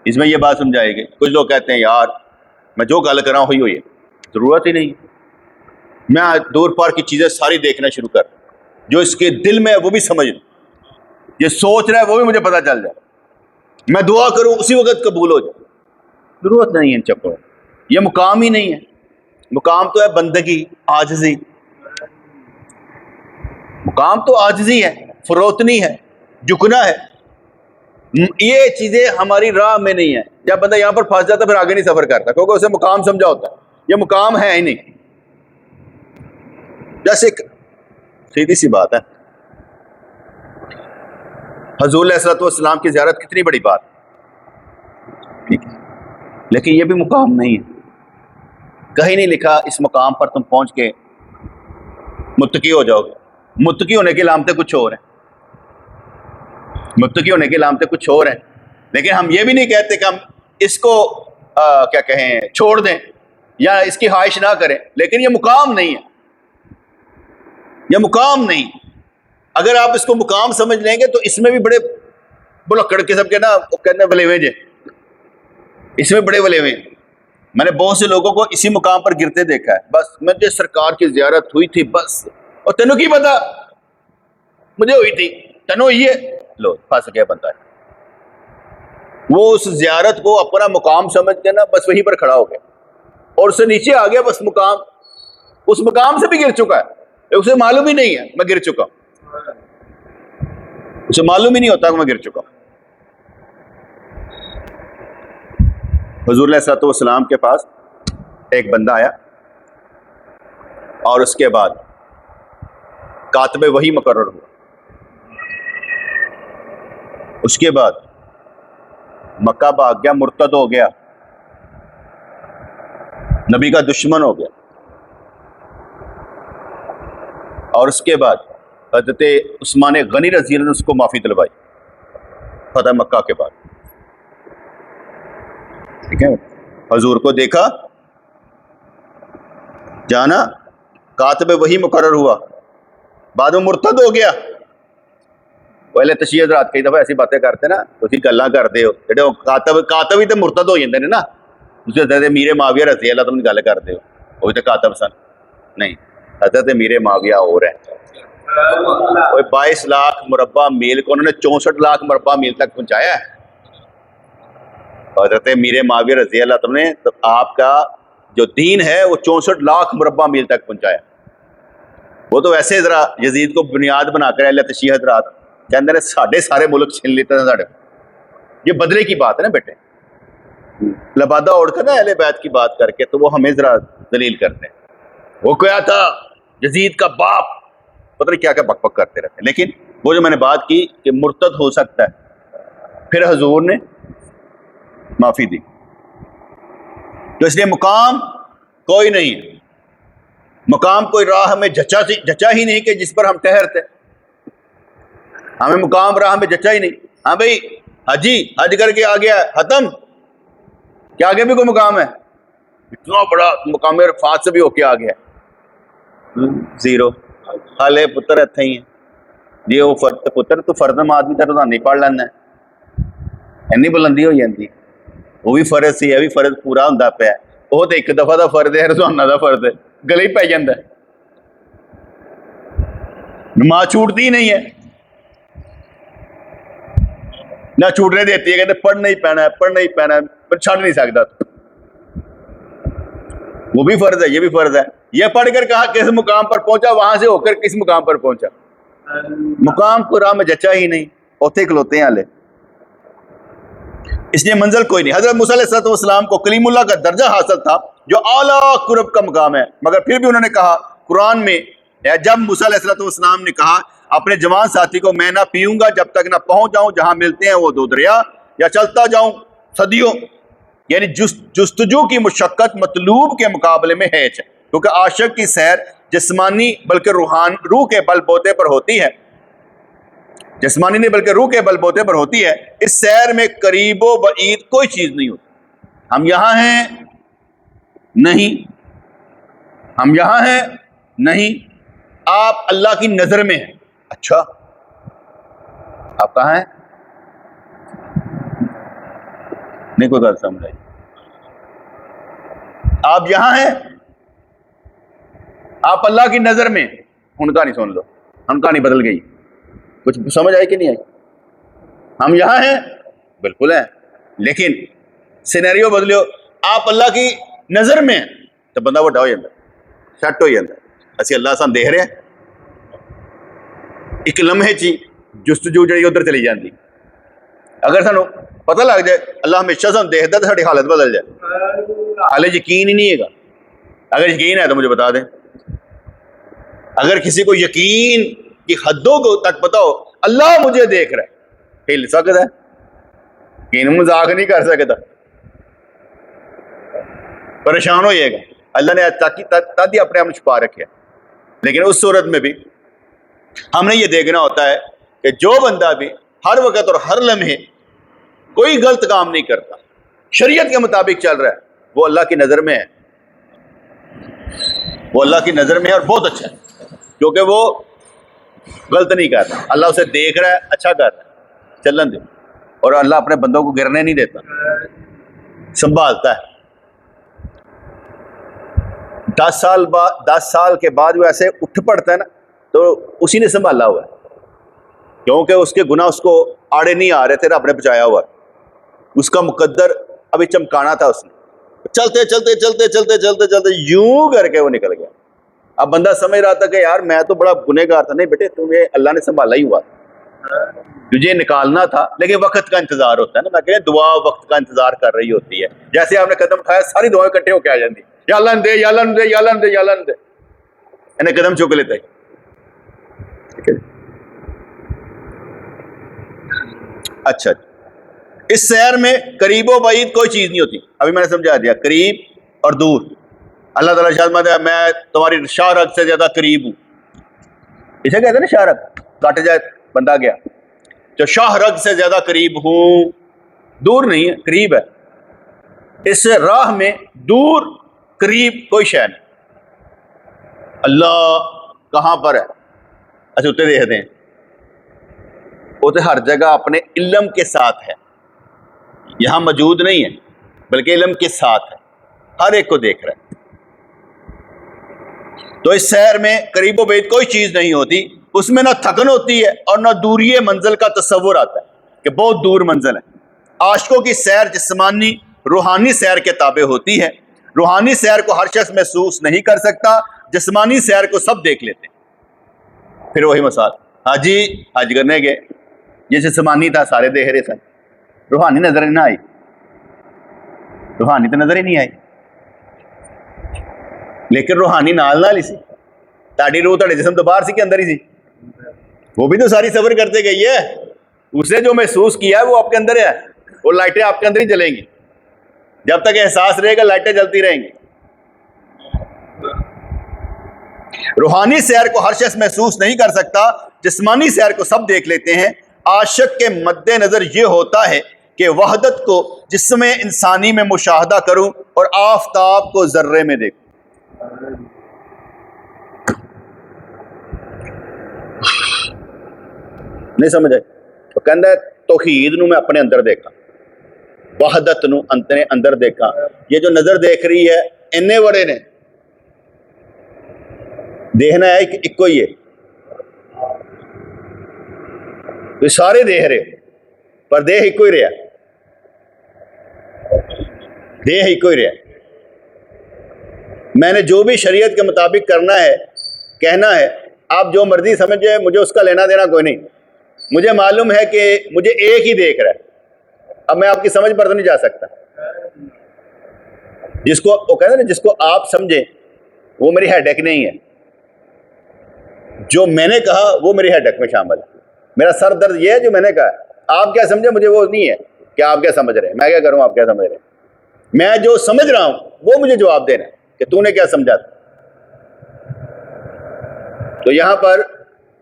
اس میں یہ بات سمجھائے گی. کچھ لوگ کہتے ہیں یار میں جو گل کر رہا ہوں ہوئی ہے، ضرورت ہی نہیں. میں دور پار کی چیزیں ساری دیکھنا شروع کر، جو اس کے دل میں ہے وہ بھی سمجھ لوں، یہ سوچ رہا ہے وہ بھی مجھے پتہ چل جائے، میں دعا کروں اسی وقت قبول ہو جائے. ضرورت نہیں ہے ان چکروں. یہ مقام ہی نہیں ہے. مقام تو ہے بندگی، عاجزی. مقام تو عاجزی ہے، فروتنی ہے، جھکنا ہے. یہ چیزیں ہماری راہ میں نہیں ہے. جب بندہ یہاں پر پھنس جاتا پھر آگے نہیں سفر کرتا، کیونکہ اسے مقام سمجھا ہوتا ہے. یہ مقام ہے ہی نہیں. جیسے ایک سیدھی سی بات ہے، حضور علیہ الصلوۃ والسلام کی زیارت کتنی بڑی بات، ٹھیک ہے، لیکن یہ بھی مقام نہیں ہے. کہیں نہیں لکھا اس مقام پر تم پہنچ کے متقی ہو جاؤ گے. متقی ہونے کی علامتیں کچھ اور ہیں، متقی ہونے کی علامتیں کچھ اور ہیں. لیکن ہم یہ بھی نہیں کہتے کہ ہم اس کو کیا کہیں چھوڑ دیں یا اس کی خواہش نہ کریں، لیکن یہ مقام نہیں ہے. یہ مقام نہیں. اگر آپ اس کو مقام سمجھ لیں گے تو اس میں بھی بڑے بلکڑ قسم کے نا کہتے ہیں ولیوے جے، اس میں بڑے ولیوے ہیں. میں نے بہت سے لوگوں کو اسی مقام پر گرتے دیکھا ہے. بس مجھے سرکار کی زیارت ہوئی تھی بس، اور تینوں کی پتا مجھے ہوئی تھی، تینوں ہوئی ہے، لو پھنس گیا بندہ. وہ اس زیارت کو اپنا مقام سمجھ کے نا بس وہیں پر کھڑا ہو گیا اور اس سے نیچے آ گیا. بس مقام، اس مقام سے بھی گر چکا ہے، اسے معلوم ہی نہیں ہے میں گر چکا ہوں. اسے معلوم ہی نہیں ہوتا کہ میں گر چکا ہوں. حضور علیہ الصلوۃ والسلام کے پاس ایک بندہ آیا اور اس کے بعد کاتب وحی مقرر ہوا. اس کے بعد مکہ بھاگ گیا، مرتد ہو گیا، نبی کا دشمن ہو گیا. اور اس کے بعد حضرت عثمان غنی رضی اللہ عنہ نے اس کو معافی دلوائی فتح مکہ کے بعد. ٹھیک ہے، حضور کو دیکھا، جانا، کاتب وحی مقرر ہوا، بعد میں مرتد ہو گیا. پہلے تشیع حضرات کئی دفعہ ایسی باتیں کرتے نا، اسی گلاں کرتے ہو جڑے کاتب ہی تو مرتد ہو جاندے نے نا. اس حضرت میر معاویہ رضی اللہ تعالیٰ گل کرتے ہو، وہ بھی تو کاتب سن. نہیں، حضرت میر معاویہ اور ہے. 22 لاکھ مربع میل کو انہوں نے 64 لاکھ مربع میل تک پہنچایا ہے. حضرت میر معاویہ رضی اللہ تعالیٰ نے تو آپ کا جو دین ہے وہ 64 لاکھ مربع میل تک پہنچایا. وہ تو ویسے ذرا یزید کو بنیاد بنا کر اہل تشیع حضرات کہتے ہیں ساڈے سارے ملک چھین لیتے ہیں ساڈے. یہ بدلے کی بات ہے نا بیٹے، لبادہ اوڑھ کر نا اہل بیت کی بات کر کے تو وہ ہمیں ذرا دلیل کرتے ہیں. وہ کیا تھا یزید کا باپ، پتہ نہیں کیا کیا بک بک کرتے رہتے ہیں. لیکن وہ جو میں نے بات کی کہ مرتد ہو سکتا ہے، پھر حضور نے معافی دی. تو اس لیے مقام کوئی نہیں ہے. مقام کوئی راہ ہمیں جچا ہی نہیں کہ جس پر ہم ٹہرتے. ہمیں مقام راہ ہمیں جچا ہی نہیں. ہاں بھائی حجی حج کر کے آ گیا ختم، کیا آگے بھی کوئی مقام ہے؟ اتنا بڑا مقام عرفات سے بھی ہو کے آ گیا، زیرو. حالے پتر اتنے ہی ہیں جی. وہ پتر تو فردم آدمی تو روزانہ پڑھ لینا ہے، اینی بلندی ہو جاتی. وہ بھی فرض سی، یہ بھی فرض پورا ہوتا پیا. وہ تو ایک دفعہ دا فرض ہے، روزانہ دا فرض ہے، گلے ہی پی جاتا ہے. نماز چھوٹتی ہی نہیں ہے، نہ چھوٹنے دیتی ہے، کہتے پڑھنا ہی پینا ہے، پڑھنا ہی پینا ہے، پر چھڑ نہیں سکتا. وہ بھی فرض ہے، یہ بھی فرض ہے. یہ پڑھ کر کہا کس مقام پر پہنچا، وہاں سے ہو کر کس مقام پر پہنچا. مقام کو راہ میں جچا ہی نہیں، اوتھے کھلوتے ہیں. ہالے اس لیے منزل کوئی نہیں. حضرت موسیٰ علیہ السلام کو کلیم اللہ کا درجہ حاصل تھا جو اعلیٰ قرب کا مقام ہے, مگر پھر بھی انہوں نے کہا قرآن میں, جب موسیٰ علیہ السلام نے کہا اپنے جوان ساتھی کو میں نہ پیوں گا جب تک نہ پہنچ جاؤں جہاں ملتے ہیں وہ دو دریا, یا چلتا جاؤں صدیوں, یعنی جستجو کی مشقت مطلوب کے مقابلے میں ہے, کیونکہ عاشق کی سیر جسمانی بلکہ روح کے بل بوتے پر ہوتی ہے, جسمانی نہیں بلکہ روح کے بل بوتے پر ہوتی ہے. اس سیر میں قریب و بعید کوئی چیز نہیں ہوتی. ہم یہاں ہیں نہیں, ہم یہاں ہیں نہیں, آپ اللہ کی نظر میں ہیں. اچھا آپ کہاں ہیں؟ نہیں کوئی بات سمجھ آئی. آپ یہاں ہیں, آپ اللہ کی نظر میں. ان کا نہیں سن لو, ان کا نہیں بدل گئی. کچھ سمجھ آئی کہ نہیں آئی؟ ہم یہاں ہیں بالکل ہیں, لیکن سینیریو بدلیو, آپ اللہ کی نظر میں ہیں تو بندہ وڈا ہو جاتا, سیٹ ہو جاتا. اسی اللہ سان دیکھ رہے ہیں, ایک لمحے چی جستجو جڑی ادھر چلی جاتی. اگر سانو پتہ لگ جائے اللہ ہمیشہ سان دیکھتا تو ساری حالت بدل جائے. حالے یقین ہی نہیں ہے گا. اگر یقین ہے تو مجھے بتا دیں. اگر کسی کو یقین کی حدوں کو تک پتا ہو اللہ مجھے دیکھ رہا ہے, ہل سکتا ہے, یقین مذاق نہیں کر سکتا, پریشان ہو جائے گا. اللہ نے تد ہی اپنے آپ چھپا رکھے. لیکن اس صورت میں بھی ہم نے یہ دیکھنا ہوتا ہے کہ جو بندہ بھی ہر وقت اور ہر لمحے کوئی غلط کام نہیں کرتا, شریعت کے مطابق چل رہا ہے, وہ اللہ کی نظر میں ہے. وہ اللہ کی نظر میں ہے اور بہت اچھا ہے, کیونکہ وہ غلط نہیں کرتا. اللہ اسے دیکھ رہا ہے, اچھا کر رہا ہے, چلن دے. اور اللہ اپنے بندوں کو گرنے نہیں دیتا, سنبھالتا ہے. 10 سال کے بعد وہ ایسے اٹھ پڑتا ہے نا, تو اسی نے سنبھالا ہوا ہے, کیونکہ اس کے گناہ اس کو آڑے نہیں آ رہے تھے, رب نے بچایا ہوا ہے. اس کا مقدر ابھی چمکانا تھا, اس نے چلتے چلتے چلتے چلتے چلتے چلتے یوں کر کے وہ نکل گیا. اب بندہ سمجھ رہا تھا کہ یار میں تو بڑا گنہگار تھا. نہیں بیٹے, تمہیں اللہ نے سنبھالا ہی ہوا تھا, تجھے نکالنا تھا. لیکن وقت کا انتظار ہوتا ہے نا, میں کہہ دعا وقت کا انتظار کر رہی ہوتی ہے. جیسے آپ نے قدم اٹھایا ساری دعائیں اکٹھے ہو کے آ جاتی, یا اللہ نے دے, یا اللہ نے دے, یا اللہ نے دے, یا اللہ نے دے, انہیں قدم چک لیتا ہے. اچھا, اس سیر میں قریب و بعید کوئی چیز نہیں ہوتی. ابھی میں نے سمجھا دیا, قریب اور دور. اللہ تعالیٰ شاید میں تمہاری شاہ رگ سے زیادہ قریب ہوں. اسے کہتے ہیں نا شاہ رگ, کاٹ جائے بندہ گیا. جو شاہ رگ سے زیادہ قریب ہوں, دور نہیں ہے, قریب ہے. اس راہ میں دور قریب کوئی شے نہیں. اللہ کہاں پر ہے؟ اچھا اتنے دیکھتے ہیں, وہ تو ہر جگہ اپنے علم کے ساتھ ہے. یہاں موجود نہیں ہے بلکہ علم کے ساتھ ہے, ہر ایک کو دیکھ رہا ہے. تو اس سیر میں قریب و بعید کوئی چیز نہیں ہوتی. اس میں نہ تھکن ہوتی ہے اور نہ دوری منزل کا تصور آتا ہے کہ بہت دور منزل ہے. عاشقوں کی سیر جسمانی روحانی سیر کے تابع ہوتی ہے. روحانی سیر کو ہر شخص محسوس نہیں کر سکتا, جسمانی سیر کو سب دیکھ لیتے ہیں. پھر وہی مثال, حاجی حج کرنے گئے, یہ جسمانی تھا سارے دیکھ رہے سن, روحانی نظر نہ آئی. روحانی تو نظر ہی نہیں آئی, لیکن روحانی نال ہی سی. تاڑی روح تاڑے جسم تو باہر سی کہ اندر ہی سی, وہ بھی تو ساری سفر کرتے گئی ہے. اسے جو محسوس کیا ہے وہ آپ کے اندر ہے. وہ لائٹیں آپ کے اندر ہی جلیں گی, جب تک احساس رہے گا لائٹیں جلتی رہیں گی. روحانی سیر کو ہر شخص محسوس نہیں کر سکتا, جسمانی سیر کو سب دیکھ لیتے ہیں. عاشق کے مد نظر یہ ہوتا ہے کہ وحدت کو جسم انسانی میں مشاہدہ کروں اور آفتاب کو ذرے میں دیکھوں. نہیں سمجھ آئے؟ تو کہندا ہے توحید نو میں اپنے اندر دیکھا, وحدت نو اندر دیکھا. یہ جو نظر دیکھ رہی ہے انے بڑے نے, دیکھنا ہے ایک ہی ہے. تو سارے دیکھ رہے پر دیکھ ایک ہی رہا, دیکھ ایک ہی رہا. میں نے جو بھی شریعت کے مطابق کرنا ہے کہنا ہے, آپ جو مرضی سمجھے, مجھے اس کا لینا دینا کوئی نہیں. مجھے معلوم ہے کہ مجھے ایک ہی دیکھ رہا ہے, اب میں آپ کی سمجھ پر تو نہیں جا سکتا. جس کو وہ کہتے ہیں نا، جس کو آپ سمجھیں وہ میری ہیڈ ایک نہیں ہے، جو میں نے کہا وہ میری ہیڈ ایک میں شامل ہے. میرا سر درد یہ ہے جو میں نے کہا. آپ کیا سمجھے مجھے وہ نہیں ہے کہ آپ کیا سمجھ رہے ہیں، میں کیا کروں آپ کیا سمجھ رہے ہیں. میں جو سمجھ رہا ہوں وہ مجھے جواب دینا ہے کہ تو نے کیا سمجھا تھا. تو یہاں پر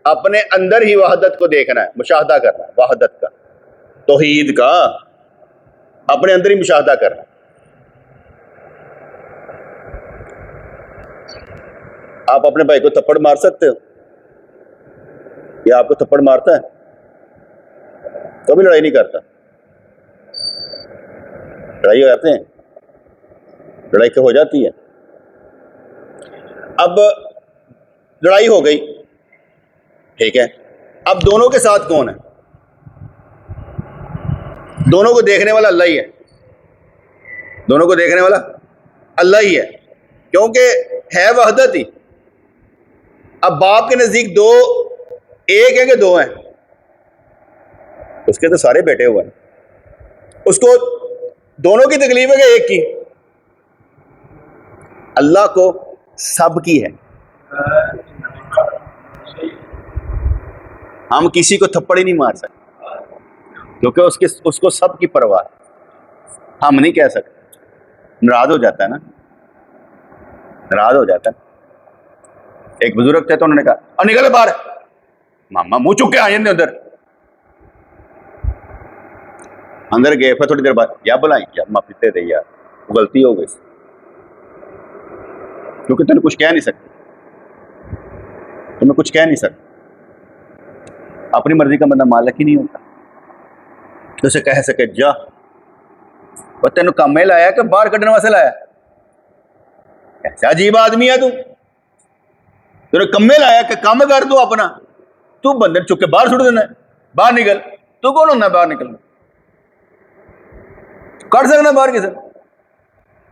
اپنے اندر ہی وحدت کو دیکھنا ہے، مشاہدہ کرنا ہے، وحدت کا، توحید کا اپنے اندر ہی مشاہدہ کرنا ہے. آپ اپنے بھائی کو تھپڑ مار سکتے ہو؟ یا آپ کو تھپڑ مارتا ہے؟ کبھی لڑائی نہیں کرتا. لڑائی کرتے ہیں، لڑائی تو ہو جاتی ہے. اب لڑائی ہو گئی، ٹھیک ہے، اب دونوں کے ساتھ کون ہے؟ دونوں کو دیکھنے والا اللہ ہی ہے. دونوں کو دیکھنے والا اللہ ہی ہے، کیونکہ ہے وحدت ہی. اب باپ کے نزدیک دو ایک ہے کہ دو ہیں؟ اس کے تو سارے بیٹے ہوئے ہیں. اس کو دونوں کی تکلیف ہے کہ ایک کی؟ اللہ کو سب کی ہے. ہم کسی کو تھپڑ ہی نہیں مار سکتے کیونکہ اس کو سب کی پرواہ ہے. ہم نہیں کہہ سکتے. ناراض ہو جاتا ہے نا، ناراض ہو جاتا ہے. ایک بزرگ تھے تو انہوں نے کہا اور نکلے باہر، ماما منہ چک کے آ جاتے ادھر. اندر گئے، پھر تھوڑی دیر بعد یا بلائیں یا معافی دے دے یار، وہ غلطی ہو گئی کیونکہ تمہیں کچھ کہہ نہیں سکتے، تمہیں کچھ کہہ نہیں سکتے. اپنی مرضی کا بندہ مالک ہی نہیں ہوتا تو اسے کہہ سکے جا، اور تینوں کام میں لایا کہ باہر کڈنے واسطے لایا؟ ایسا عجیب آدمی ہے تو کمے لایا کہ کام کر دو اپنا، تو بندے چک کے باہر سٹ دینا ہے. باہر نکل، تو کون ہونا ہے باہر نکلنا؟ کر سکنا باہر کسی؟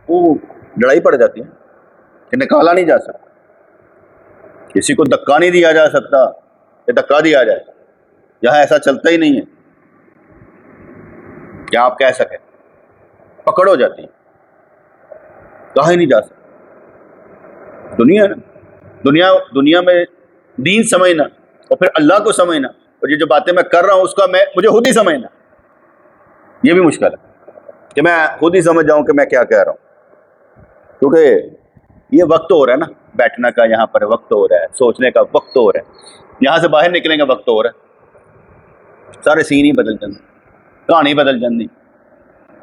وہ لڑائی پڑ جاتی ہے کہ نکالا نہیں جا سکتا. کسی کو دھکا نہیں دیا جا سکتا کہ دھکا دیا جائے. یہاں ایسا چلتا ہی نہیں ہے کہ آپ کہہ سکیں. پکڑ ہو جاتی ہے، کہا ہی نہیں جا سکتا. دنیا ہے نا، دنیا میں دین سمجھنا اور پھر اللہ کو سمجھنا، اور یہ جو باتیں میں کر رہا ہوں اس کا مجھے خود ہی سمجھنا، یہ بھی مشکل ہے کہ میں خود ہی سمجھ جاؤں کہ میں کیا کہہ رہا ہوں. کیونکہ یہ وقت ہو رہا ہے نا بیٹھنے کا، یہاں پر وقت ہو رہا ہے سوچنے کا، وقت ہو رہا ہے یہاں سے باہر نکلنے کا وقت ہو رہا ہے. سارے سین ہی بدل جاندے، کہانی بدل جاندی،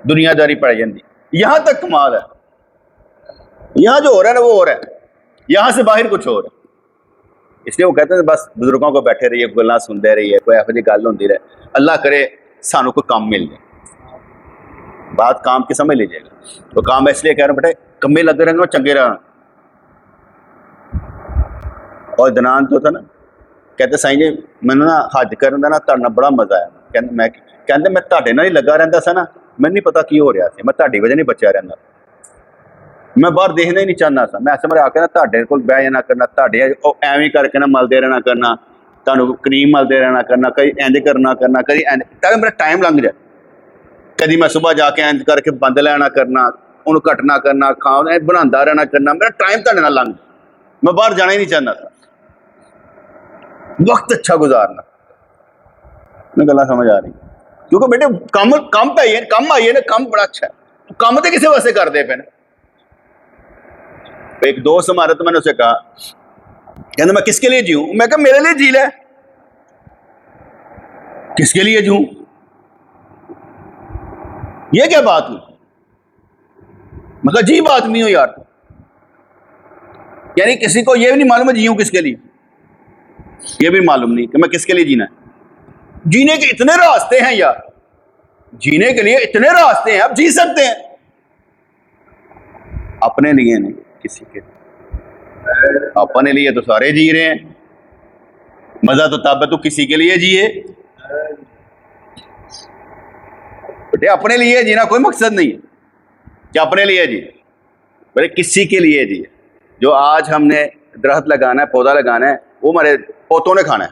دنیا داری پڑ جاندی. یہاں تک کمال ہے، یہاں جو ہو رہا ہے نا وہ ہو رہا ہے، یہاں سے باہر کچھ ہو رہا ہے. اس لیے وہ کہتے ہیں بس بزرگوں کو بیٹھے رہیے، گلاں سنتے رہیے، کوئی ایسی گل ہوتی رہے. اللہ کرے سانو کوئی کام مل جائے. بات کام کی سمجھ لیجیے گا. تو کام اس لیے کہہ رہا ہوں بیٹے کمے لگے رہنا چنگے رہنا. اور دنان تو تھا نا، کہتے سائیں جی مینوں نا حج کرن دا نا تہاڈے بڑا مزہ آیا. کہندے میں تہاڈے نال ہی لگا رہندا سا نا، میں نہیں پتا کی ہو رہا سی، میں تہاڈی وجہ نہیں بچیا رہندا، میں باہر دیکھنا ہی نہیں چاہنا سا. میں ایسے میرے آ کے نا تہاڈے کول بہ جانا کرنا، تہاڈے ایویں کر کے نا ملدے رہنا کرنا، تہانوں کریم ملدے رہنا کرنا، کئی انج کرنا کرنا، کئی انج، تاکہ میرا ٹائم لنگ جائے. کدی میں صبح جا کے انج کر کے بند لینا کرنا، انہوں کٹنا کرنا، کھانا بناتا رہنا کرنا، میرا ٹائم تہاڈے نال لنگ، میں باہر جانا ہی نہیں چاہنا تھا. وقت اچھا گزارنا. میں گلا سمجھ آ رہی کیونکہ بیٹے کم پہ آئیے، کم آئیے نا، کم بڑا اچھا ہے. کم تو کسی واسطے کر دے پہ. ایک دوست ہمارا تو میں نے اسے کہا کہنا میں کس کے لیے جیوں؟ میں کہا میرے لیے جی لے. کس کے لیے جیوں؟ یہ کیا بات ہوئی؟ میں کہا عجیب آدمی ہو یار. یعنی کسی کو یہ بھی نہیں معلوم ہے جیوں کس کے لیے، یہ بھی معلوم نہیں کہ میں کس کے لیے جینا ہے. جینے کے اتنے راستے ہیں یار، جینے کے لیے اتنے راستے ہیں، آپ جی سکتے ہیں. اپنے لیے نہیں، کسی کے لیے. اپنے لیے تو سارے جی رہے ہیں، مزہ تو تب ہے تو کسی کے لیے جیے. بیٹے اپنے لیے جینا کوئی مقصد نہیں ہے کہ اپنے لیے جی، بلکہ کسی کے لیے جی. جو آج ہم نے درخت لگانا ہے، پودا لگانا ہے، وہ ہمارے پوتوں نے کھانا ہے.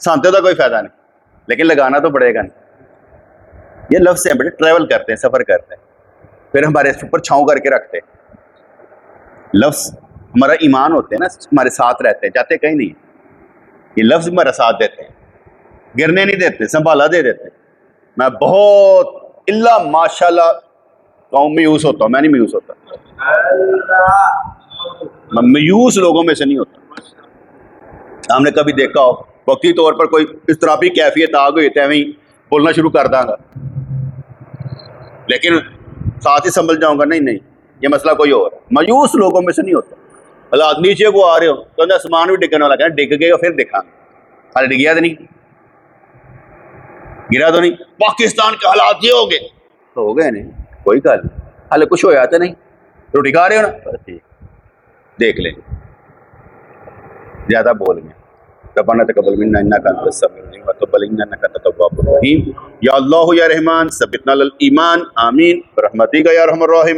سانتے تو کوئی فائدہ نہیں، لیکن لگانا تو پڑے گا نہیں. یہ لفظ ہیں بیٹے، ٹریول کرتے ہیں، سفر کرتے ہیں، پھر ہمارے اوپر چھاؤں کر کے رکھتے ہیں۔ لفظ ہمارا ایمان ہوتے ہیں نا، ہمارے ساتھ رہتے ہیں، جاتے کہیں نہیں۔ یہ لفظ ہمارا ساتھ دیتے ہیں، گرنے نہیں دیتے، سنبھالا دے دیتے۔ میں بہت اللہ ماشاء اللہ میوس ہوتا ہوں، میں نہیں میوس ہوتا، میں میوس لوگوں میں سے نہیں ہوتا۔ ہم نے کبھی دیکھا ہو وقتی طور پر کوئی اضطرابی کیفیت آ گئی تو وہیں بولنا شروع کر داں گا، لیکن ساتھ ہی سنبھل جاؤں گا، نہیں یہ مسئلہ کوئی اور ہے۔ مایوس لوگوں میں سے نہیں ہوتا۔ اللہ نیچے کو آ رہے ہو تو آسمان بھی ڈگنے والا، کہنا ڈگ گئے گا پھر دیکھا حال ڈگیا تو نہیں، گرا تو نہیں۔ پاکستان کے حالات یہ ہو گئے تو ہو گئے نہیں، کوئی گل نہیں، حال کچھ ہویا تو نہیں، روٹی کھا رہے ہو نا، ٹھیک دیکھ لیں، زیادہ بول گئے۔ ربنا تقبل منا انک انت السمیع العلیم وتب علینا انک انت التواب الرحیم۔ یا اللہ یا رحمان ثبتنا علی الایمان، آمین برحمتک یا ارحم الراحمین۔